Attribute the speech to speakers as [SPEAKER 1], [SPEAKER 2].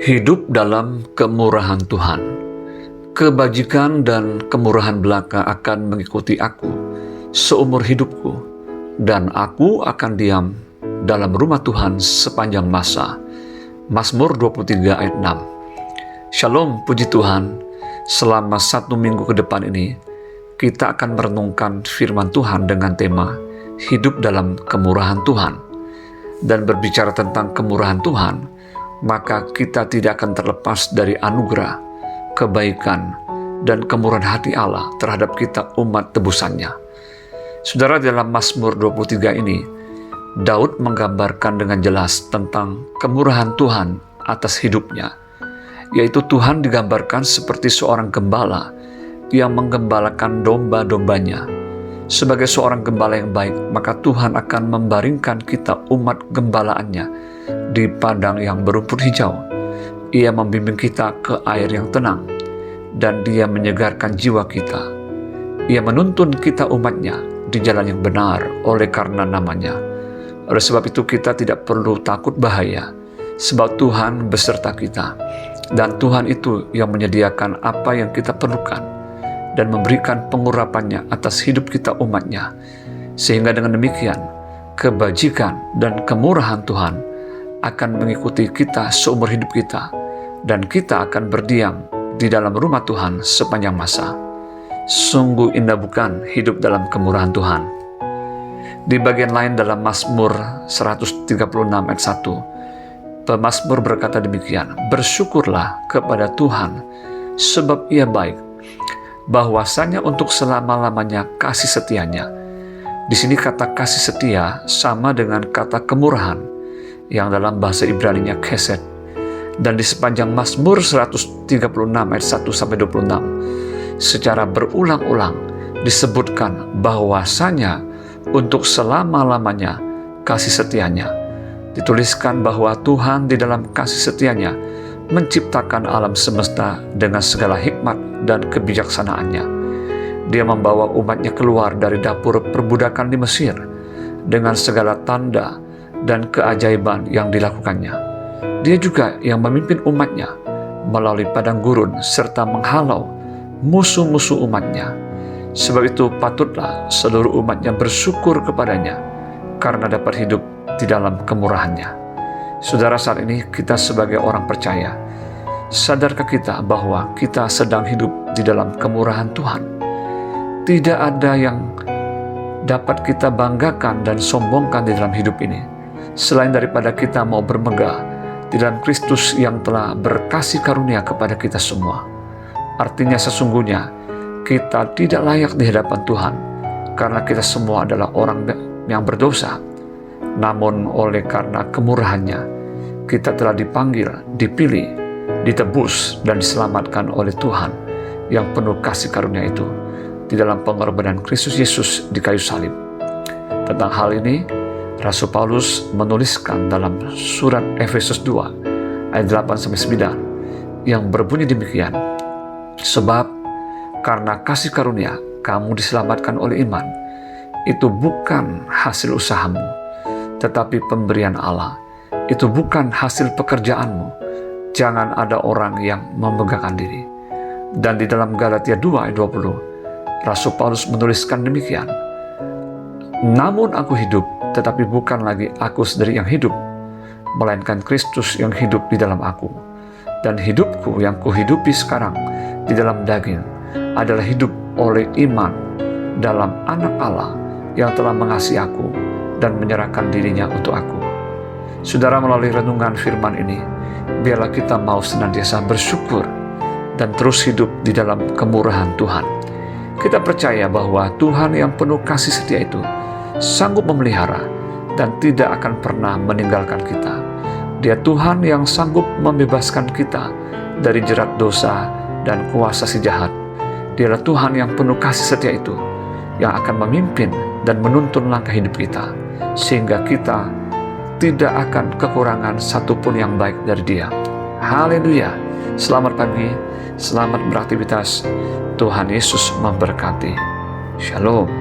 [SPEAKER 1] Hidup dalam kemurahan Tuhan. Kebajikan dan kemurahan belaka akan mengikuti aku seumur hidupku, dan aku akan diam dalam rumah Tuhan sepanjang masa. Mazmur 23 ayat 6. Shalom, puji Tuhan. Selama 1 minggu ke depan ini, kita akan merenungkan firman Tuhan dengan tema Hidup dalam kemurahan Tuhan. Dan berbicara tentang kemurahan Tuhan, maka kita tidak akan terlepas dari anugerah, kebaikan, dan kemurahan hati Allah terhadap kita umat tebusannya. Saudara, dalam Mazmur 23 ini, Daud menggambarkan dengan jelas tentang kemurahan Tuhan atas hidupnya, yaitu Tuhan digambarkan seperti seorang gembala yang menggembalakan domba-dombanya. Sebagai seorang gembala yang baik, maka Tuhan akan membaringkan kita umat gembalaannya di padang yang berumput hijau. Ia membimbing kita ke air yang tenang, dan Dia menyegarkan jiwa kita. Ia menuntun kita umatnya di jalan yang benar oleh karena namanya. Oleh sebab itu kita tidak perlu takut bahaya, sebab Tuhan beserta kita. Dan Tuhan itu yang menyediakan apa yang kita perlukan dan memberikan pengurapannya atas hidup kita umatnya. Sehingga dengan demikian, kebajikan dan kemurahan Tuhan akan mengikuti kita seumur hidup kita, dan kita akan berdiam di dalam rumah Tuhan sepanjang masa. Sungguh indah bukan hidup dalam kemurahan Tuhan? Di bagian lain dalam Mazmur 136 ayat 1, pemazmur berkata demikian, "Bersyukurlah kepada Tuhan, sebab Ia baik, bahwasanya untuk selama-lamanya kasih setianya." Di sini kata kasih setia sama dengan kata kemurahan, yang dalam bahasa Ibrani-nya chesed. Dan di sepanjang Mazmur 136 ayat 1-26, secara berulang-ulang disebutkan bahwasanya untuk selama-lamanya kasih setianya. Dituliskan bahwa Tuhan di dalam kasih setianya menciptakan alam semesta dengan segala hikmat dan kebijaksanaannya. Dia membawa umatnya keluar dari dapur perbudakan di Mesir dengan segala tanda dan keajaiban yang dilakukannya. Dia juga yang memimpin umatnya melalui padang gurun serta menghalau musuh-musuh umatnya. Sebab itu patutlah seluruh umatnya bersyukur kepadanya karena dapat hidup di dalam kemurahannya. Saudara, saat ini kita sebagai orang percaya, sadarkah kita bahwa kita sedang hidup di dalam kemurahan Tuhan? Tidak ada yang dapat kita banggakan dan sombongkan di dalam hidup ini, selain daripada kita mau bermegah di dalam Kristus yang telah berkasih karunia kepada kita semua. Artinya sesungguhnya kita tidak layak di hadapan Tuhan, karena kita semua adalah orang yang berdosa. Namun oleh karena kemurahannya, kita telah dipanggil, dipilih, ditebus, dan diselamatkan oleh Tuhan yang penuh kasih karunia itu di dalam pengorbanan Kristus Yesus di kayu salib. Tentang hal ini, Rasul Paulus menuliskan dalam surat Efesus 2 ayat 8-9 yang berbunyi demikian, "Sebab karena kasih karunia kamu diselamatkan oleh iman. Itu bukan hasil usahamu, tetapi pemberian Allah. Itu bukan hasil pekerjaanmu. Jangan ada orang yang memegahkan diri." Dan di dalam Galatia 2 ayat 20, Rasul Paulus menuliskan demikian, "Namun aku hidup, tetapi bukan lagi aku sendiri yang hidup, melainkan Kristus yang hidup di dalam aku. Dan hidupku yang kuhidupi sekarang di dalam daging adalah hidup oleh iman dalam Anak Allah yang telah mengasihi aku dan menyerahkan dirinya untuk aku." Saudara, melalui renungan firman ini, biarlah kita mau senantiasa bersyukur dan terus hidup di dalam kemurahan Tuhan. Kita percaya bahwa Tuhan yang penuh kasih setia itu sanggup memelihara dan tidak akan pernah meninggalkan kita. Dia Tuhan yang sanggup membebaskan kita dari jerat dosa dan kuasa si jahat. Dialah Tuhan yang penuh kasih setia itu yang akan memimpin dan menuntun langkah hidup kita, sehingga kita tidak akan kekurangan satupun yang baik dari Dia. Haleluya. Selamat pagi, selamat beraktivitas. Tuhan Yesus memberkati. Shalom.